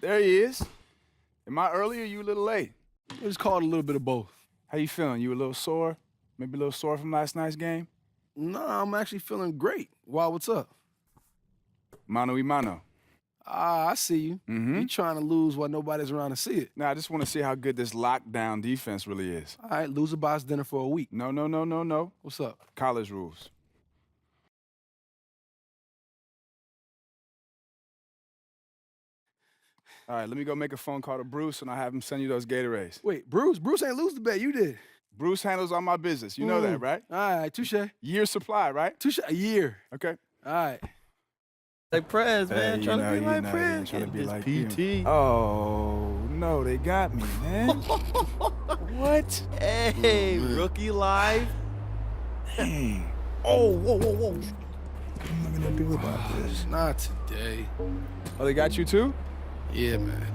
There he is. Am I early or you a little late? Let's call it a little bit of both. How you feeling? You a little sore? Maybe a little sore from last night's game? No, I'm actually feeling great. Wow, what's up? Mano y mano. Ah, I see you. Mm-hmm. You trying to lose while nobody's around to see it. Now, I just want to see how good this lockdown defense really is. All right, lose a box dinner for a week. No. What's up? College rules. All right, let me go make a phone call to Bruce, and I'll have him send you those Gatorades. Wait, Bruce ain't lose the bet. You did. Bruce handles all my business. You know that, right? All right, touche. Year supply, right? Touche, a year. Okay. All right. Like Prez, man, Hey, trying to be like you Prez. trying to be This like PT. him. Oh, no, they got me, man. What? Hey, rookie live. Dang. Oh, whoa. What am I going to do about this? Not today. Oh, they got you too? Yeah, man.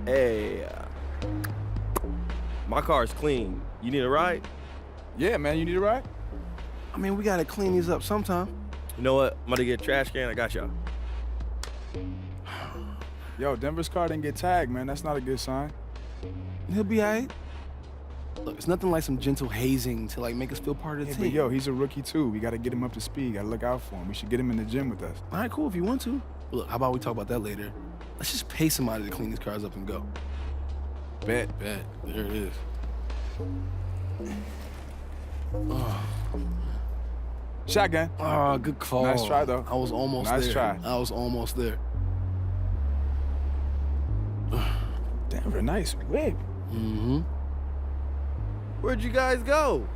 Hey, my car's clean. You need a ride? Yeah, man, you need a ride? I mean, we got to clean these up sometime. You know what? I'm gonna get a trash can. I got y'all. Yo, Denver's car didn't get tagged, man. That's not a good sign. He'll be all right. Look, it's nothing like some gentle hazing to, like, make us feel part of the Yeah, team. but yo, he's a rookie too. We got to get him up to speed. Got to look out for him. We should get him in the gym with us. All right, cool, if you want to. Look, how about we talk about that later? Let's just pay somebody to clean these cars up and go. Bet. Bet. There it is. Shotgun. Oh, good call. Nice try, though. I was almost there. Nice try. I was almost there. Denver, nice whip. Mm-hmm. Where'd you guys go?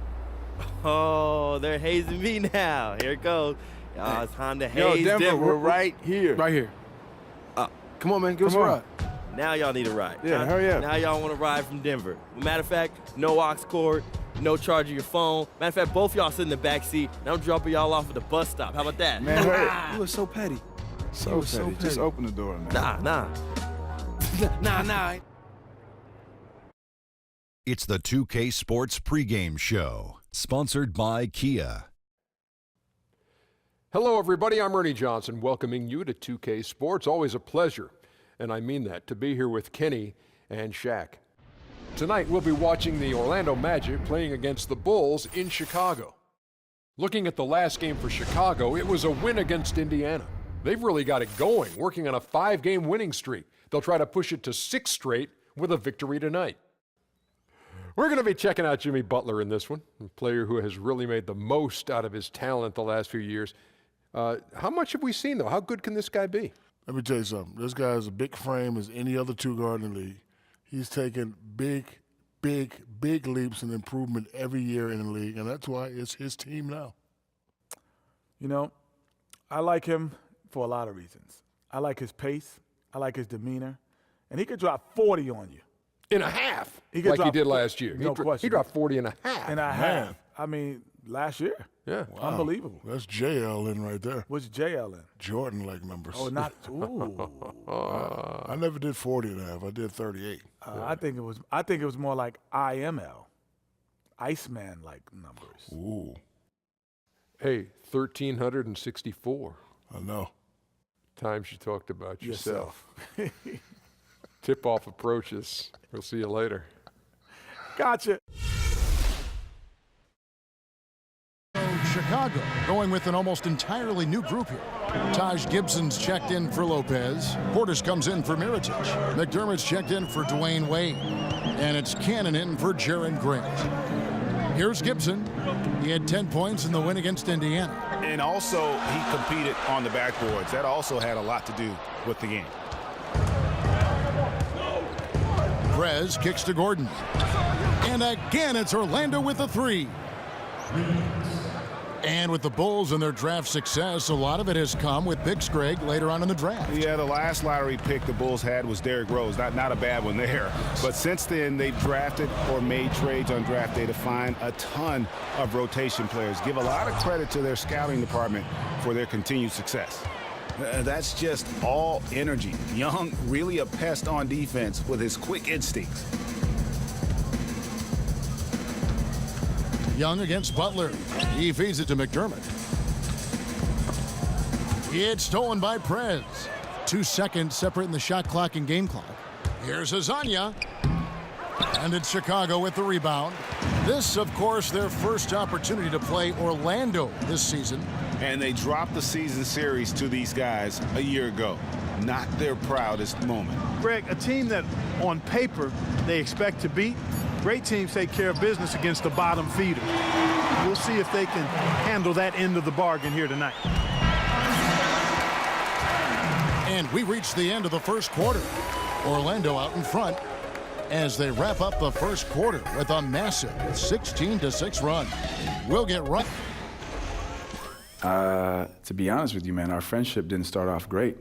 Oh, they're hazing me now. Here it goes. Y'all, it's time to Yo, haze Denver, we're right here. Right here. Come on, man. Give us a Come on. ride. Now y'all need a ride. Yeah, hurry up. Now y'all want to ride from Denver. Matter of fact, no aux cord, no charge of your phone. Matter of fact, both y'all sit in the back seat, and I'm dropping y'all off at the bus stop. How about that? Man, hurry. You were so petty. So You were so petty. Just petty. open the door, man. Nah. Nah. It's the 2K Sports pregame show, sponsored by Kia. Hello, everybody. I'm Ernie Johnson, welcoming you to 2K Sports. Always a pleasure, and I mean that, to be here with Kenny and Shaq. Tonight, we'll be watching the Orlando Magic playing against the Bulls in Chicago. Looking at the last game for Chicago, it was a win against Indiana. They've really got it going, working on a 5-game winning streak. They'll try to push it to 6 straight with a victory tonight. We're going to be checking out Jimmy Butler in this one, a player who has really made the most out of his talent the last few years. How much have we seen, though? How good can this guy be? Let me tell you something. This guy has a big frame as any other two-guard in the league. He's taken big leaps in improvement every year in the league, and that's why it's his team now. You know, I like him for a lot of reasons. I like his pace. I like his demeanor. And he could drop 40 on you. In a half, He could like he drop did last year. no question. He dropped 40 and a half. And a half. I mean, last year. Yeah. Unbelievable. That's JL in right there. What's JL in? Jordan-like numbers. Oh, not. Ooh. I never did 40 and a half. I did 38. I think it was more like IML, Iceman-like numbers. Ooh, Hey, 1,364 I know. times you talked about yourself. Tip-off approaches. We'll see you later. Gotcha. Chicago going with an almost entirely new group here. Taj Gibson's checked in for Lopez. Portis comes in for Mirotic. McDermott's checked in for Dwayne Wade. And it's Cannon in for Jaren Grant. Here's Gibson. He had 10 points in the win against Indiana. And also, he competed on the backboards. That also had a lot to do with the game. Prez kicks to Gordon. And again, it's Orlando with a 3. And with the Bulls and their draft success, a lot of it has come with Big Scragg later on in the draft. Yeah, the last lottery pick the Bulls had was Derrick Rose. Not a bad one there. But since then, they've drafted or made trades on draft day to find a ton of rotation players. Give a lot of credit to their scouting department for their continued success. That's just all energy. Young, really a pest on defense with his quick instincts. Young against Butler. He feeds it to McDermott. It's stolen by Prez. 2 seconds separating the shot clock and game clock. Here's Hezonja. And it's Chicago with the rebound. This, of course, their first opportunity to play Orlando this season. And they dropped the season series to these guys a year ago. Not their proudest moment. Greg, a team that on paper they expect to beat, great teams take care of business against the bottom feeder. We'll see if they can handle that end of the bargain here tonight. And we reach the end of the first quarter. Orlando out in front as they wrap up the first quarter with a massive 16-6 run. We'll get right. To be honest with you, man, our friendship didn't start off great.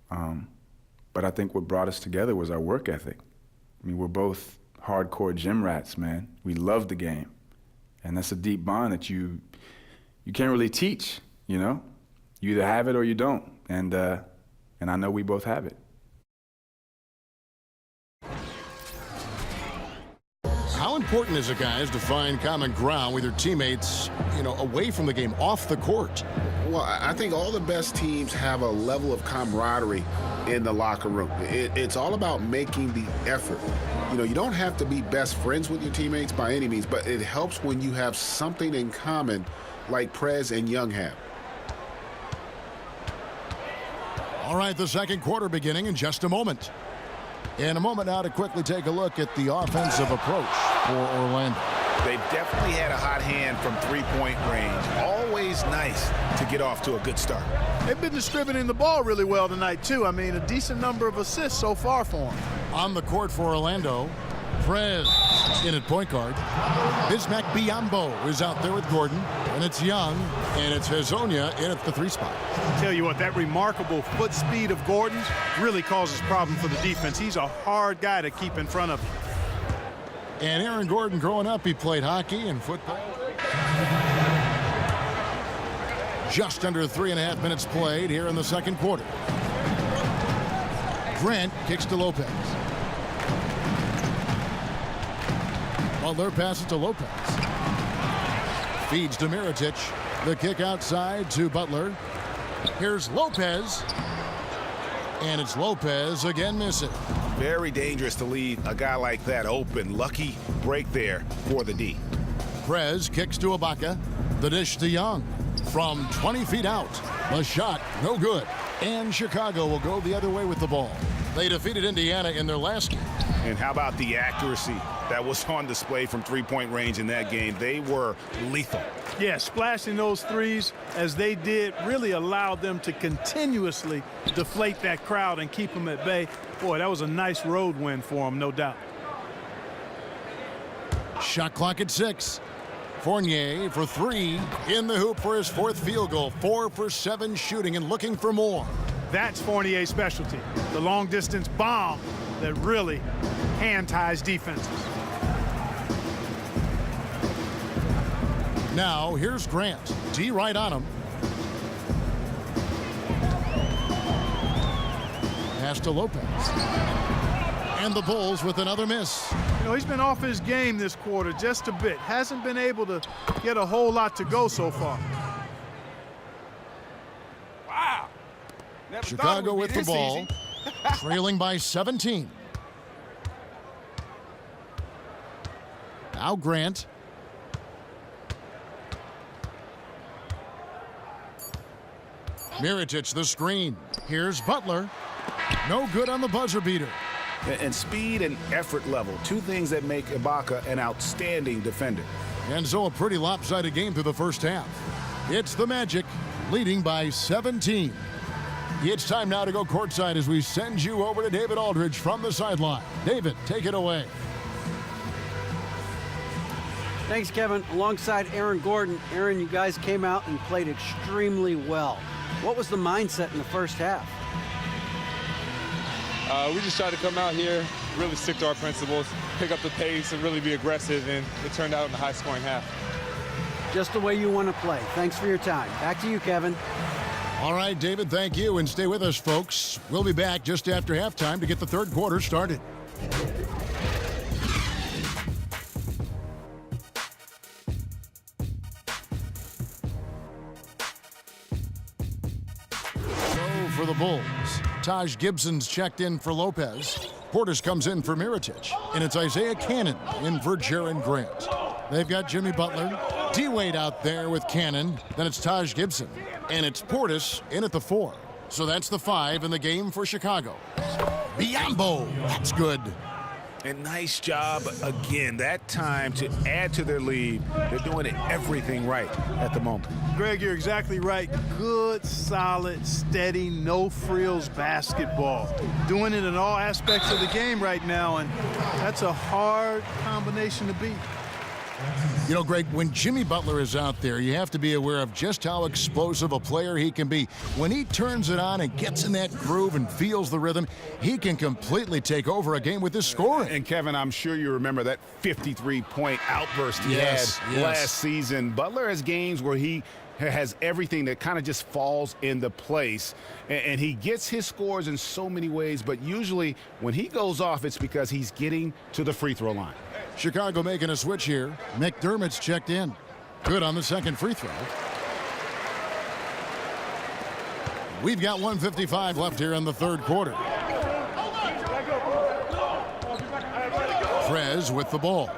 But I think what brought us together was our work ethic. I mean, we're both hardcore gym rats, man. We love the game. And that's a deep bond that you can't really teach, you know? You either have it or you don't. And I know we both have it. How important is it, guys, to find common ground with your teammates, away from the game, off the court? Well, I think all the best teams have a level of camaraderie in the locker room. It's all about making the effort. You don't have to be best friends with your teammates by any means, but it helps when you have something in common like Prez and Young have. All right, the second quarter beginning in just a moment. In a moment now to quickly take a look at the offensive approach for Orlando. They've definitely had a hot hand from three-point range. Always nice to get off to a good start. They've been distributing the ball really well tonight, too. I mean, a decent number of assists so far for them. On the court for Orlando, Prez in at point guard. Bismack Biyombo is out there with Gordon. And it's Young, and it's Hezonja in at the 3 spot. Tell you what, that remarkable foot speed of Gordon really causes problems for the defense. He's a hard guy to keep in front of him. And Aaron Gordon, growing up, he played hockey and football. Just under 3.5 minutes played here in the second quarter. Grant kicks to Lopez. Butler passes to Lopez. Feeds to Mirotic. The kick outside to Butler. Here's Lopez. And it's Lopez again missing. Very dangerous to leave a guy like that open. Lucky break there for the D. Prez kicks to Ibaka. The dish to Young. From 20 feet out. The shot, no good. And Chicago will go the other way with the ball. They defeated Indiana in their last game. And how about the accuracy that was on display from three-point range in that game? They were lethal. Yeah, splashing those threes as they did really allowed them to continuously deflate that crowd and keep them at bay. Boy, that was a nice road win for them, no doubt. Shot clock at 6. Fournier for 3 in the hoop for his 4th field goal. 4 for 7 shooting and looking for more. That's Fournier's specialty, the long-distance bomb that really hand-ties defenses. Now, here's Grant. D right on him. Pass to Lopez. And the Bulls with another miss. He's been off his game this quarter just a bit. Hasn't been able to get a whole lot to go so far. Wow. Chicago with the ball, trailing by 17. Now Grant. Mirotic the screen. Here's Butler. No good on the buzzer beater. And speed and effort level, 2 things that make Ibaka an outstanding defender. And so a pretty lopsided game through the first half. It's the Magic leading by 17. It's time now to go courtside as we send you over to David Aldridge from the sideline. David, take it away. Thanks, Kevin. Alongside Aaron Gordon. Aaron, you guys came out and played extremely well. What was the mindset in the first half? We just tried to come out here, really stick to our principles, pick up the pace, and really be aggressive, and it turned out in a high-scoring half. Just the way you want to play. Thanks for your time. Back to you, Kevin. All right, David, thank you, and stay with us, folks. We'll be back just after halftime to get the third quarter started. So for the Bulls, Taj Gibson's checked in for Lopez. Portis comes in for Mirotic. And it's Isaiah Cannon in for Jaren Grant. They've got Jimmy Butler, D-Wade out there with Cannon. Then it's Taj Gibson. And it's Portis in at the 4. So that's the 5 in the game for Chicago. Biyombo, that's good. And nice job again that time to add to their lead. They're doing everything right at the moment. Greg, you're exactly right. Good, solid, steady, no frills basketball. Doing it in all aspects of the game right now, and that's a hard combination to beat. You know, Greg, when Jimmy Butler is out there, you have to be aware of just how explosive a player he can be. When he turns it on and gets in that groove and feels the rhythm, he can completely take over a game with his scoring. And Kevin, I'm sure you remember that 53-point outburst he had last season. Butler has games where he has everything that kind of just falls into place. And he gets his scores in so many ways, but usually when he goes off, it's because he's getting to the free throw line. Chicago making a switch here. McDermott's checked in. Good on the second free throw. We've got 1:55 left here in the third quarter. Prez with the ball.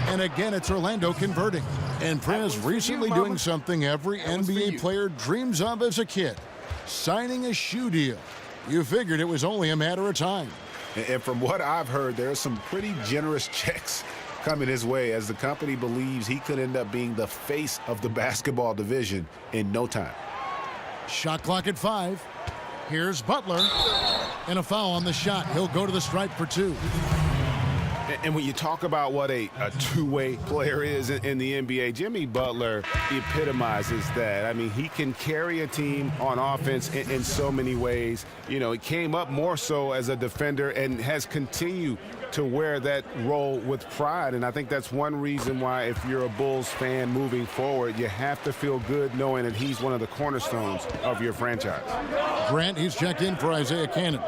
And again, it's Orlando converting. And Prez recently doing something every NBA player dreams of as a kid. Signing a shoe deal. You figured it was only a matter of time. And from what I've heard, there are some pretty generous checks coming his way as the company believes he could end up being the face of the basketball division in no time. Shot clock at 5. Here's Butler. And a foul on the shot. He'll go to the stripe for 2. And when you talk about what a two-way player is in the NBA, Jimmy Butler epitomizes that. I mean, he can carry a team on offense in so many ways. You know, he came up more so as a defender and has continued to wear that role with pride. And I think that's one reason why, if you're a Bulls fan moving forward, you have to feel good knowing that he's one of the cornerstones of your franchise. Grant, he's checked in for Isaiah Cannon.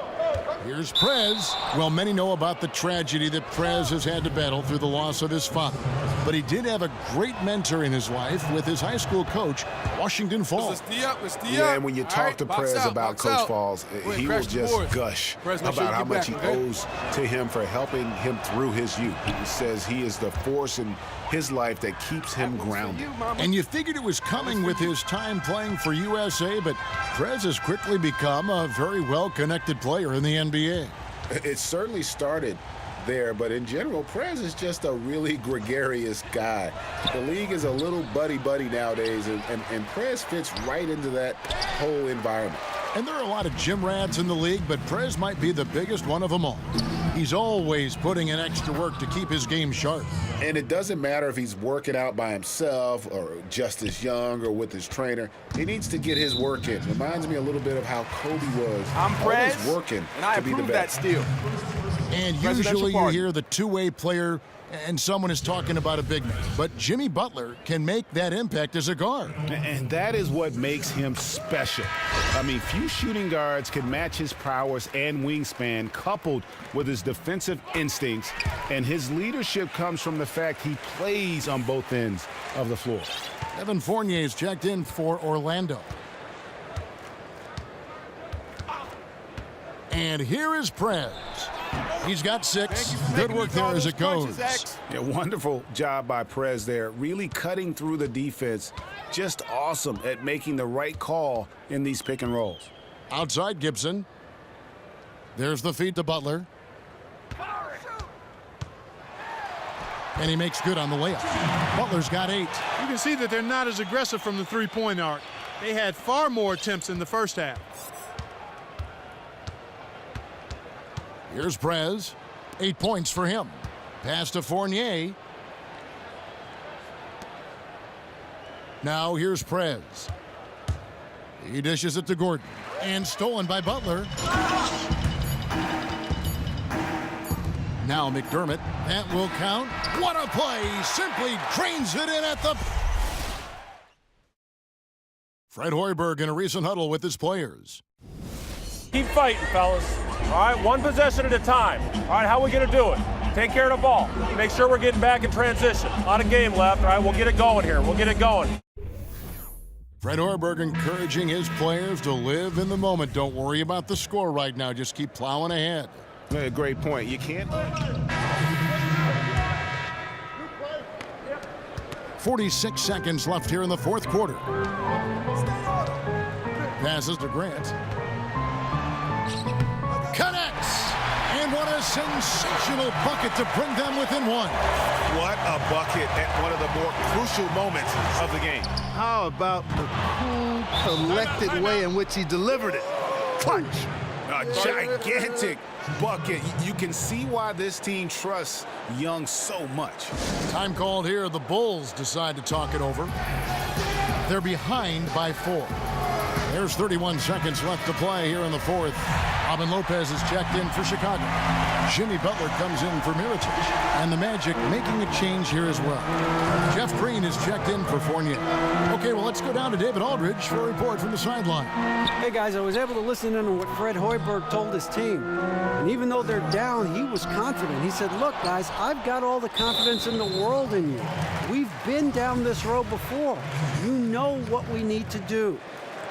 Here's Prez. Well, many know about the tragedy that Prez has had to battle through the loss of his father. But he did have a great mentor in his life with his high school coach, Washington Falls. Yeah, and when you talk to Prez about Coach Falls, he will just gush about how much he owes to him for helping him through his youth. He says he is the force in his life that keeps him grounded. And you figured it was coming with his time playing for USA, but Prez has quickly become a very well-connected player in the NBA. It certainly started there, but in general, Prez is just a really gregarious guy. The league is a little buddy-buddy nowadays, and Prez fits right into that whole environment. And there are a lot of gym rats in the league, but Prez might be the biggest one of them all. He's always putting in extra work to keep his game sharp. And it doesn't matter if he's working out by himself or just as young or with his trainer. He needs to get his work in. Reminds me a little bit of how Kobe was. I'm Prez, always working and I to be the approve best. that steal. And usually you hear the two-way player and someone is talking about a big man. But Jimmy Butler can make that impact as a guard. And that is what makes him special. I mean, few shooting guards can match his prowess and wingspan, coupled with his defensive instincts. And his leadership comes from the fact he plays on both ends of the floor. Evan Fournier is checked in for Orlando. And here is Prez. He's got 6. Good work there as it goes. Yeah, wonderful job by Prez there, really cutting through the defense. Just awesome at making the right call in these pick and rolls. Outside Gibson. There's the feed to Butler. And he makes good on the layup. Butler's got 8. You can see that they're not as aggressive from the three-point arc. They had far more attempts in the first half. Here's Prez. 8 points for him. Pass to Fournier. Now here's Prez. He dishes it to Gordon. And stolen by Butler. Now McDermott. That will count. What a play! Simply drains it in at the... Fred Hoiberg in a recent huddle with his players. Keep fighting, fellas. All right, one possession at a time. All right, how are we going to do it? Take care of the ball. Make sure we're getting back in transition. A lot of game left. All right, we'll get it going here. We'll get it going. Fred Hoiberg encouraging his players to live in the moment. Don't worry about the score right now. Just keep plowing ahead. Yeah, great point. You can't. 46 seconds left here in the fourth quarter. Passes to Grant. Connects! And what a sensational bucket to bring them within one. What a bucket at one of the more crucial moments of the game. How about the cool, collected way in which he delivered it? Clutch. A gigantic bucket. You can see why this team trusts Young so much. Time called here. The Bulls decide to talk it over. They're behind by 4. There's 31 seconds left to play here in the fourth. Robin Lopez is checked in for Chicago. Jimmy Butler comes in for Mirotic. And the Magic making a change here as well. Jeff Green is checked in for Fournier. Okay, well, let's go down to David Aldridge for a report from the sideline. Hey, guys, I was able to listen in on what Fred Hoiberg told his team. And even though they're down, he was confident. He said, look, guys, I've got all the confidence in the world in you. We've been down this road before. You know what we need to do.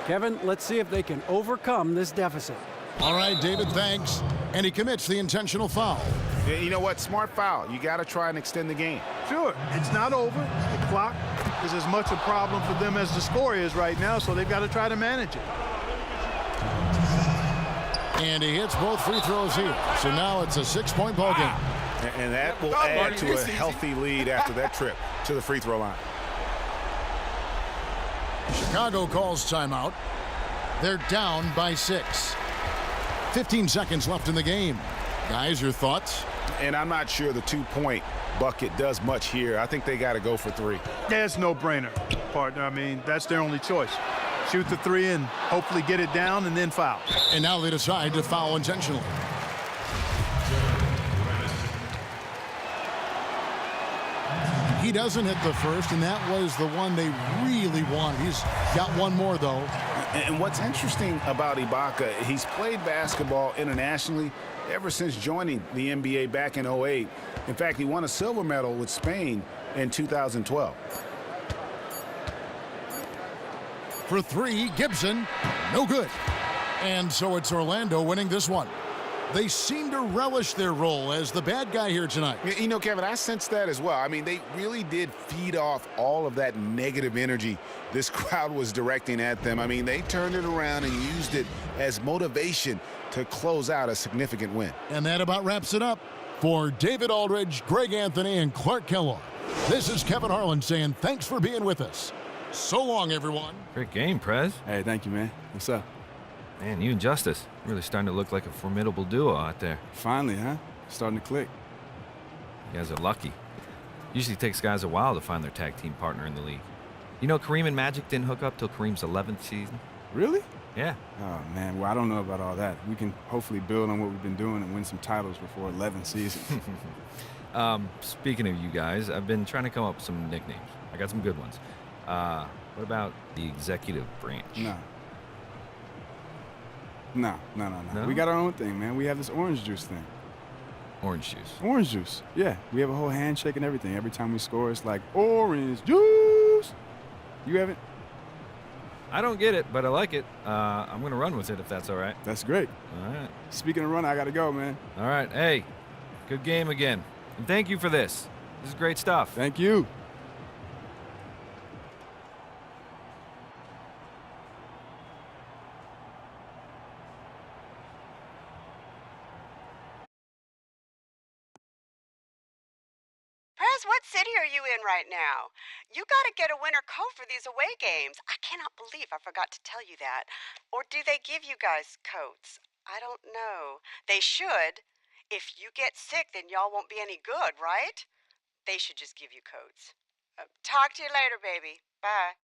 Kevin, let's see if they can overcome this deficit. All right, David, thanks. And he commits the intentional foul. Yeah, you know what? Smart foul. You got to try and extend the game. Sure, it's not over. The clock is as much a problem for them as the score is right now, so they've got to try to manage it. And he hits both free throws here. So now it's a 6-point ball game. And that will add to a healthy lead after that trip to the free throw line. Chicago calls timeout. They're down by 6. 15 seconds left in the game. Guys, your thoughts? And I'm not sure the 2-point bucket does much here. I think they got to go for 3. Yeah, it's no-brainer, partner. I mean, that's their only choice. Shoot the 3 and hopefully get it down and then foul. And now they decide to foul intentionally. He doesn't hit the first, and that was the one they really wanted. He's got one more, though. And what's interesting about Ibaka, he's played basketball internationally ever since joining the NBA back in 2008. In fact, he won a silver medal with Spain in 2012. For 3, Gibson, no good. And so it's Orlando winning this one. They seem to relish their role as the bad guy here tonight. You know, Kevin, I sense that as well. I mean, they really did feed off all of that negative energy this crowd was directing at them. I mean, they turned it around and used it as motivation to close out a significant win. And that about wraps it up. For David Aldridge, Greg Anthony, and Clark Kellogg, this is Kevin Harlan saying thanks for being with us. So long, everyone. Great game, Prez. Hey, thank you, man. What's up? Man, you and Justice really starting to look like a formidable duo out there. Finally, huh? Starting to click. You guys are lucky. Usually takes guys a while to find their tag team partner in the league. You know, Kareem and Magic didn't hook up till Kareem's 11th season. Really? Yeah. Oh, man. Well, I don't know about all that. We can hopefully build on what we've been doing and win some titles before 11 seasons. Speaking of you guys, I've been trying to come up with some nicknames. I got some good ones. What about the executive branch? No. No? We got our own thing, man. We have this orange juice thing. Orange juice? Orange juice. Yeah. We have a whole handshake and everything. Every time we score, it's like, orange juice. You haven't? I don't get it, but I like it. I'm going to run with it if that's all right. That's great. All right. Speaking of running, I got to go, man. All right. Hey, good game again. And thank you for this. This is great stuff. Thank you. Prez, what city are you in right now? You got to get a winter coat for these away games. I cannot believe I forgot to tell you that. Or do they give you guys coats? I don't know. They should. If you get sick, then y'all won't be any good, right? They should just give you coats. Talk to you later, baby. Bye.